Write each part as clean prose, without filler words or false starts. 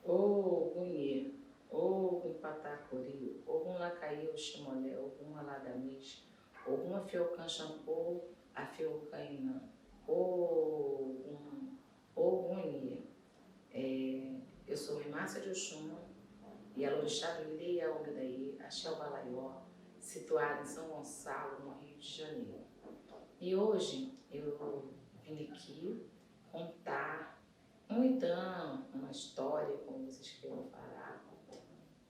Ogunye, Ogun Patakori, Ogun Lakaye Oshimole, Ogun Aladamis, Ogun Afiokan Shampoo, Afiokaina, Ogunye. Eu sou Márcia de Oxum e a Lorixá do Ileia Ogdaí, Axé Balaió, situada em São Gonçalo, no Rio de Janeiro. E hoje eu vim aqui contar uma história, como vocês queiram falar,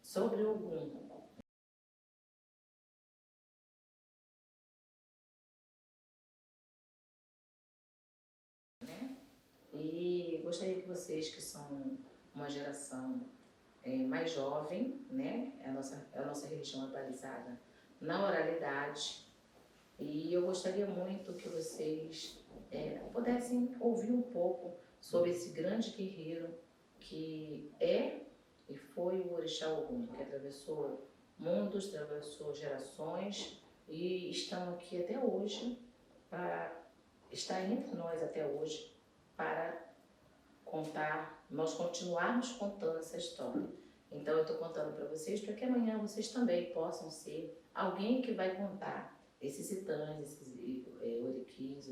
sobre Ogum. Né? E gostaria que vocês, que são uma geração mais jovem, né? A nossa religião é balizada na oralidade, e eu gostaria muito que vocês pudessem ouvir um pouco sobre esse grande guerreiro que é e foi o Orixá Ogum, que atravessou mundos, atravessou gerações e estamos aqui até hoje, está entre nós até hoje, para contar, nós continuarmos contando essa história. Então eu estou contando para vocês para que amanhã vocês também possam ser alguém que vai contar esses itãs, esses oriquis,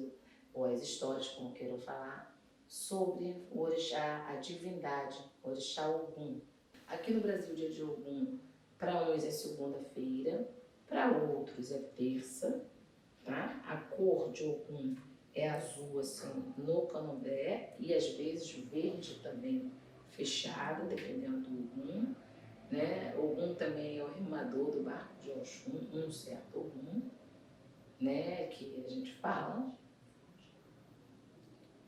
ou as histórias, como queiram falar, sobre o orixá, a divindade, o orixá Ogum. Aqui no Brasil, o dia de Ogum, para uns é segunda-feira, para outros é terça, tá? A cor de Ogum é azul, assim, no candomblé, e às vezes verde também, fechado, dependendo do Ogum, né? Ogum também é o rimador do barco de Oxum, um certo Ogum, né? Que a gente fala.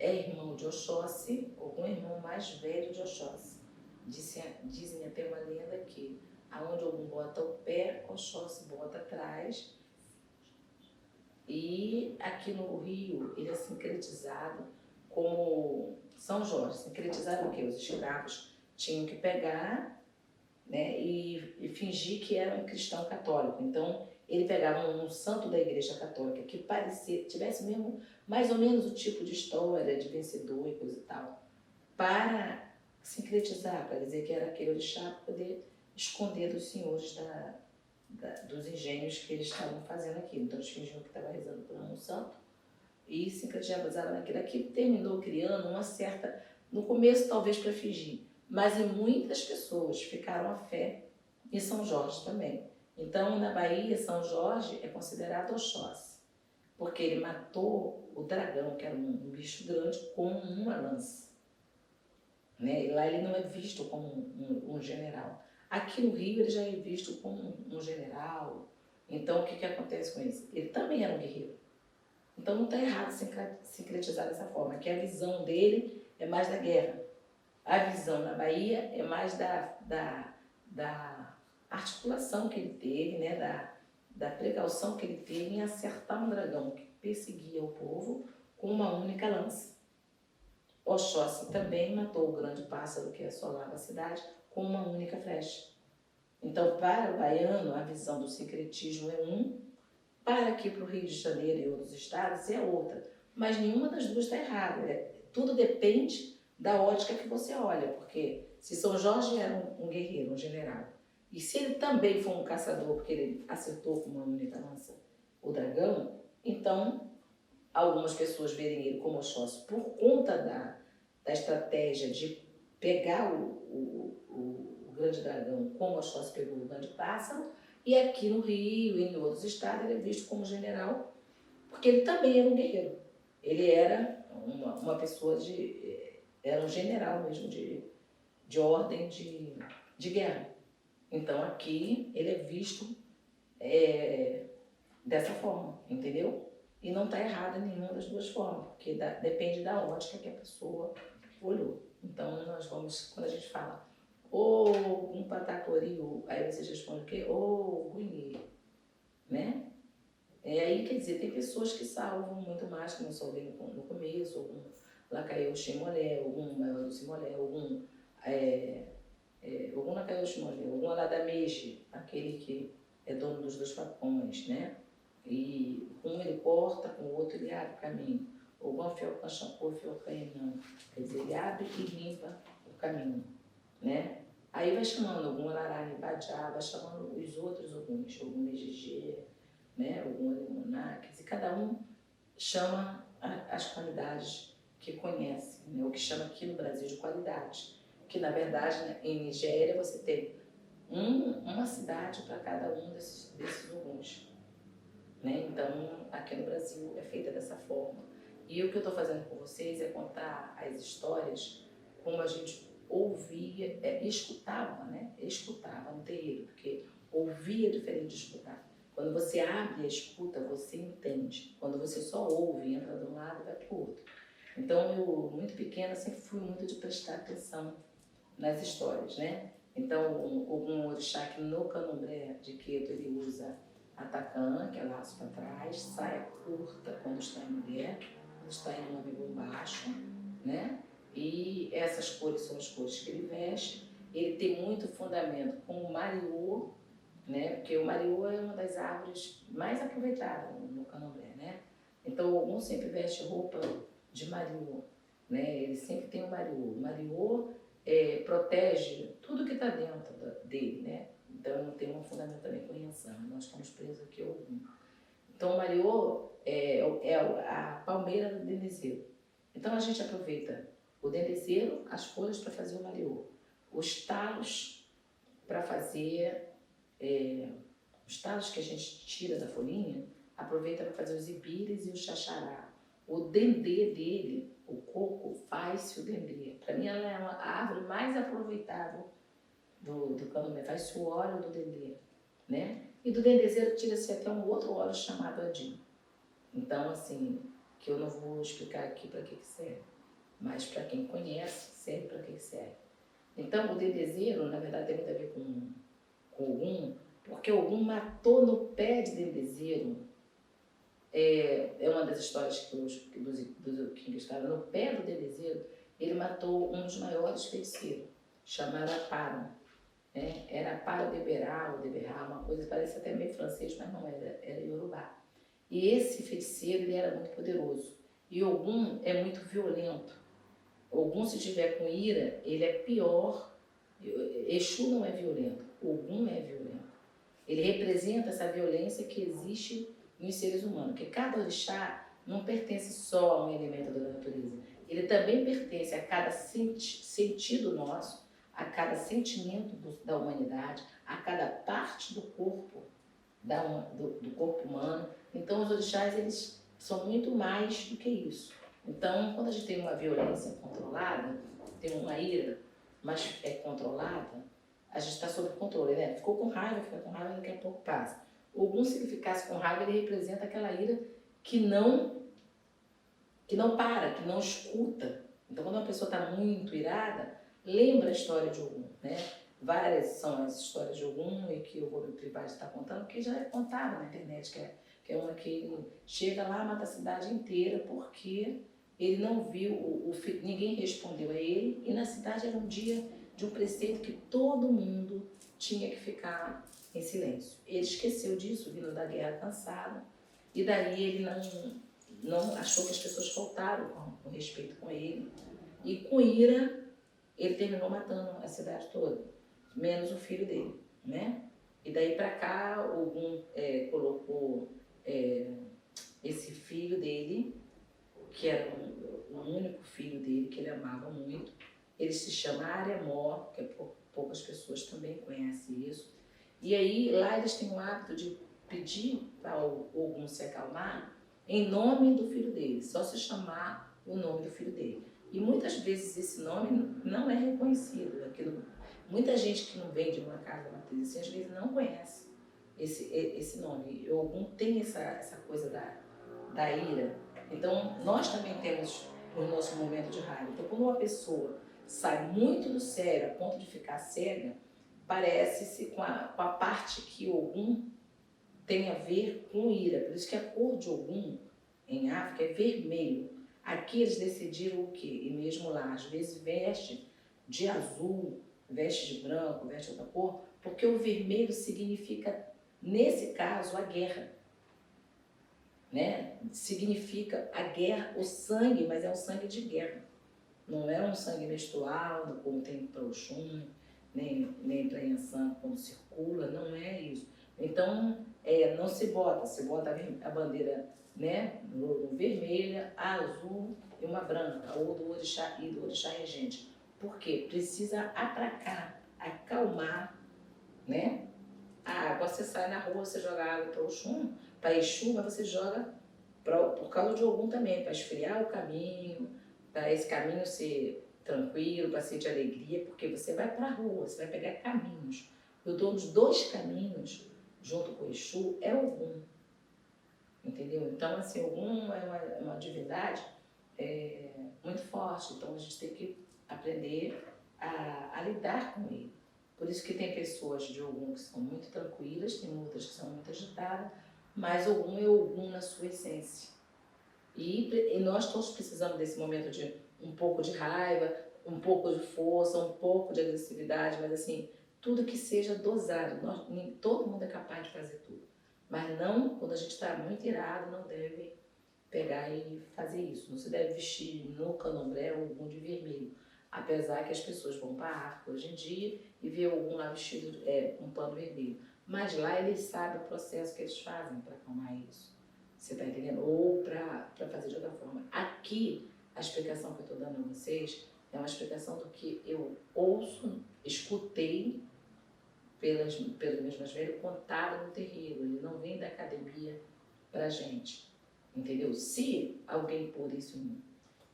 É irmão de Oxóssi, Ogum é irmão mais velho de Oxóssi. Dizem até uma lenda que aonde Ogum bota o pé, Oxóssi bota atrás. E aqui no Rio, ele é sincretizado como São Jorge. Sincretizado o quê? Os escravos tinham que pegar, né, e fingir que era um cristão católico. Então, ele pegava um santo da Igreja Católica que parecia, tivesse mesmo mais ou menos o tipo de história de vencedor e coisa e tal, para sincretizar, para dizer que era aquele orixá, para poder esconder dos senhores dos engenhos que eles estavam fazendo aqui. Então eles fingiam que estavam rezando por um santo e sincretizavam naquilo. Aqui terminou criando uma certa, no começo talvez para fingir, mas em muitas pessoas ficaram a fé em São Jorge também. Então na Bahia, São Jorge é considerado Oxóssi, porque ele matou o dragão, que era um bicho grande, com uma lança. Né? E lá ele não é visto como um general. Aqui no Rio ele já é visto como um general. Então o que acontece com isso? Ele também era um guerreiro. Então não está errado sincretizar dessa forma, que a visão dele é mais da guerra. A visão na Bahia é mais da articulação que ele teve, né? da precaução que ele teve em acertar um dragão que perseguia o povo com uma única lança. Oxóssi também matou o grande pássaro que assolava a cidade com uma única flecha. Então, para o baiano, a visão do sincretismo é para aqui para o Rio de Janeiro e outros estados é outra. Mas nenhuma das duas está errada. Tudo depende da ótica que você olha, porque se São Jorge era um guerreiro, um general, e se ele também foi um caçador, porque ele acertou com uma única lança o dragão, então algumas pessoas verem ele como Oxóssi por conta da estratégia de pegar o grande dragão como Oxóssi pegou o grande pássaro, e aqui no Rio e em outros estados ele é visto como general, porque ele também era um guerreiro. Ele era uma pessoa era um general mesmo de ordem de guerra. Então aqui ele é visto dessa forma, entendeu? E não está errada nenhuma das duas formas, porque depende da ótica que a pessoa olhou. Então, nós vamos, quando a gente fala um patacoriu, aí vocês respondem o quê? Gunhê, né? Aí, quer dizer, tem pessoas que salvam muito mais, que não salvei no começo, algum Lacaiu Ximolé, algum Maior do Simolé, algum Lacaiu Ximolé, algum Aladameje, aquele que é dono dos dois facões, né? E um ele corta, com o outro ele abre o caminho. Ou uma fioca shampoo, fioca não. Quer dizer, ele abre e limpa o caminho. né? Aí vai chamando Ogum Arará Ibajá, vai chamando os outros Oguns, Ogum Megigê, né? Ogum Alemonaques, e cada um chama as qualidades que conhece, né? O que chama aqui no Brasil de qualidade. Que na verdade, né, em Nigéria você tem uma cidade para cada um desses Oguns, né? Então aqui no Brasil é feita dessa forma. E o que eu estou fazendo com vocês é contar as histórias como a gente ouvia, escutava, né? Escutava no terreiro, porque ouvia é diferente de escutar. Quando você abre a escuta, você entende. Quando você só ouve, entra de um lado e vai para o outro. Então, eu, muito pequena, sempre fui muito de prestar atenção nas histórias, né? Então, algum orixá que no candomblé de Queto ele usa a tacã, que é laço para trás, saia curta quando está em mulher, quando está em homem bombacho, né? E essas cores são as cores que ele veste. Ele tem muito fundamento com o mariô, né? Porque o mariô é uma das árvores mais aproveitadas no candomblé, né? Então, algum sempre veste roupa de mariô, né? Ele sempre tem o mariô. O mariô protege tudo que está dentro dele, né? Então, não tem um fundamento também com Yansan. Nós estamos presos aqui ao Ogum. Então, o mariô é a palmeira do dendezeiro. Então, a gente aproveita o dendezeiro, as folhas para fazer o mariô, os talos para fazer os talos que a gente tira da folhinha, aproveita para fazer os ibires e o xaxará. O dendê dele, o coco, faz-se o dendê. Para mim, ela é a árvore mais aproveitável do candomblé. Faz-se o óleo do dendê, né? E do dendezeiro tira-se até um outro óleo chamado adim. Então, assim, que eu não vou explicar aqui para que serve, mas para quem conhece, serve para que serve. Então, o dendezeiro, na verdade, tem muito a ver com Ogum, porque Ogum matou no pé de dendezeiro. É uma das histórias que dos que estavam no pé do dendezeiro, ele matou um dos maiores feiticeiros, chamado Aparo. Né? Era Aparo Deberá, ou Deberá, uma coisa, parece até meio francês, mas não era, era Yorubá. E esse feiticeiro, ele era muito poderoso. E Ogum é muito violento. Ogum, se tiver com ira, ele é pior. Exu não é violento, Ogum é violento. Ele representa essa violência que existe nos seres humanos, porque cada orixá não pertence só a um elemento da natureza. Ele também pertence a cada sentido nosso, a cada sentimento da humanidade, a cada parte do corpo, do corpo humano. Então, os orixás, eles são muito mais do que isso. Então, quando a gente tem uma violência controlada, tem uma ira, mas é controlada, a gente está sob controle, né? Ficou com raiva, fica com raiva, daqui a pouco passa. Ogum, se ele ficasse com raiva, ele representa aquela ira que não para, que não escuta. Então, quando uma pessoa está muito irada, lembra a história de Ogum, né? Várias são as histórias de Ogum e que o Gomes Privado está contando, que já é contado na internet, que é uma que ele chega lá, mata a cidade inteira porque ele não viu, ninguém respondeu a ele, e na cidade era um dia de um preceito que todo mundo tinha que ficar em silêncio. Ele esqueceu disso, vindo da guerra cansado, e daí ele não achou que as pessoas faltaram com respeito com ele, e com ira ele terminou matando a cidade toda, menos o filho dele, né? E daí para cá, Ogum colocou esse filho dele, que era o único filho dele que ele amava muito. Ele se chama Aremó, que poucas pessoas também conhecem isso. E aí lá eles têm o hábito de pedir para o Ogum se acalmar em nome do filho dele, só se chamar o nome do filho dele. E muitas vezes esse nome não é reconhecido. Muita gente que não vem de uma casa matriz assim, às vezes não conhece esse nome. O Ogum tem essa coisa da ira. Então, nós também temos o nosso momento de raiva. Então, quando uma pessoa sai muito do sério a ponto de ficar cega, parece-se com a parte que Ogum tem a ver com ira. Por isso que a cor de Ogum em África é vermelho. Aqui eles decidiram o quê? E mesmo lá, às vezes veste de azul, veste de branco, veste outra cor, porque o vermelho significa, nesse caso, a guerra. Né? Significa a guerra, o sangue, mas é um sangue de guerra. Não é um sangue menstrual, como tem para o Oxum, nem para Yansan quando circula, não é isso. Então, não se bota, se bota a bandeira, né, no vermelha, a azul e uma branca, ou do orixá e do orixá regente. Por quê? Precisa atracar, acalmar, né? A água, você sai na rua, você joga água para o Oxum, para Exu, mas você joga por causa de Ogum também, para esfriar o caminho, para esse caminho ser tranquilo, para ser de alegria, porque você vai para a rua, você vai pegar caminhos. O dono dos dois caminhos, junto com o Exu, é Ogum. Entendeu? Então, assim, Ogum é uma divindade muito forte, então a gente tem que aprender a lidar com ele. Por isso que tem pessoas de Ogum que são muito tranquilas, tem outras que são muito agitadas, mas Ogum é Ogum na sua essência. E nós todos precisamos desse momento de um pouco de raiva, um pouco de força, um pouco de agressividade, mas assim, tudo que seja dosado. Todo mundo é capaz de fazer tudo. Mas não, quando a gente está muito irado, não deve pegar e fazer isso. Não se deve vestir no candomblé Ogum de vermelho. Apesar que as pessoas vão para a África hoje em dia e vê Ogum lá vestido com um pano vermelho. Mas lá eles sabem o processo que eles fazem para acalmar isso. Você está entendendo? Ou para fazer de outra forma. Aqui, a explicação que eu estou dando a vocês é uma explicação do que eu ouço, escutei pelos meus mais velhos, contado no terreiro. Ele não vem da academia para gente. Entendeu? Se alguém pôr isso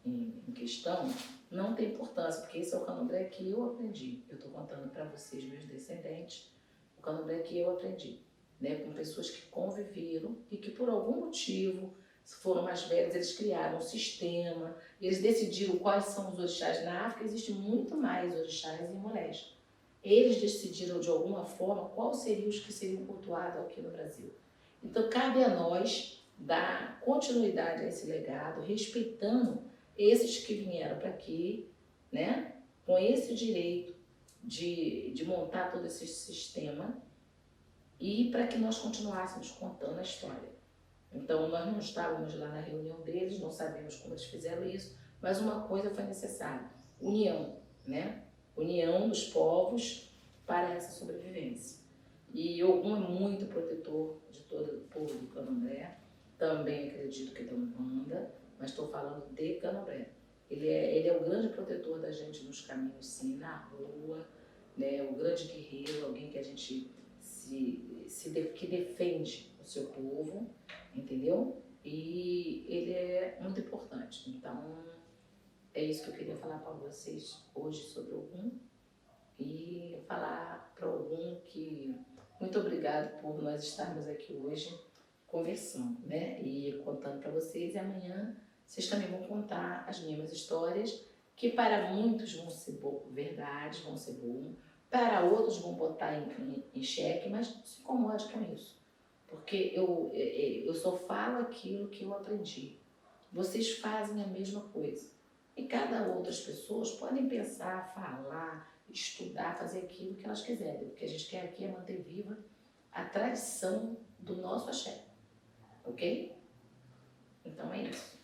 em questão, não tem importância, porque esse é o candomblé que eu aprendi. Eu estou contando para vocês, meus descendentes, o candomblé que eu aprendi. Né, com pessoas que conviveram e que por algum motivo, se foram mais velhos, eles criaram um sistema, eles decidiram quais são os orixás. Na África existe muito mais orixás e molés. Eles decidiram de alguma forma quais seriam os que seriam cultuados aqui no Brasil. Então cabe a nós dar continuidade a esse legado, respeitando esses que vieram para aqui, né, com esse direito de montar todo esse sistema, e para que nós continuássemos contando a história. Então, nós não estávamos lá na reunião deles, não sabemos como eles fizeram isso, mas uma coisa foi necessária: união, né? União dos povos para essa sobrevivência. E Ogum é muito protetor de todo o povo do Candomblé, também acredito que da Umbanda, mas estou falando de Candomblé. Ele é o grande protetor da gente nos caminhos, sim, na rua, né? O grande guerreiro, alguém que a gente que defende o seu povo, entendeu? E ele é muito importante. Então, é isso que eu queria falar para vocês hoje sobre Ogum. E falar para Ogum que muito obrigado por nós estarmos aqui hoje conversando, né? E contando para vocês. E amanhã vocês também vão contar as mesmas histórias, que para muitos vão ser verdades, vão ser bom. Para outros vão botar em xeque, mas não se incomode com isso. Porque eu só falo aquilo que eu aprendi. Vocês fazem a mesma coisa. E cada outras pessoas podem pensar, falar, estudar, fazer aquilo que elas quiserem. O que a gente quer aqui é manter viva a tradição do nosso axé. Ok? Então é isso.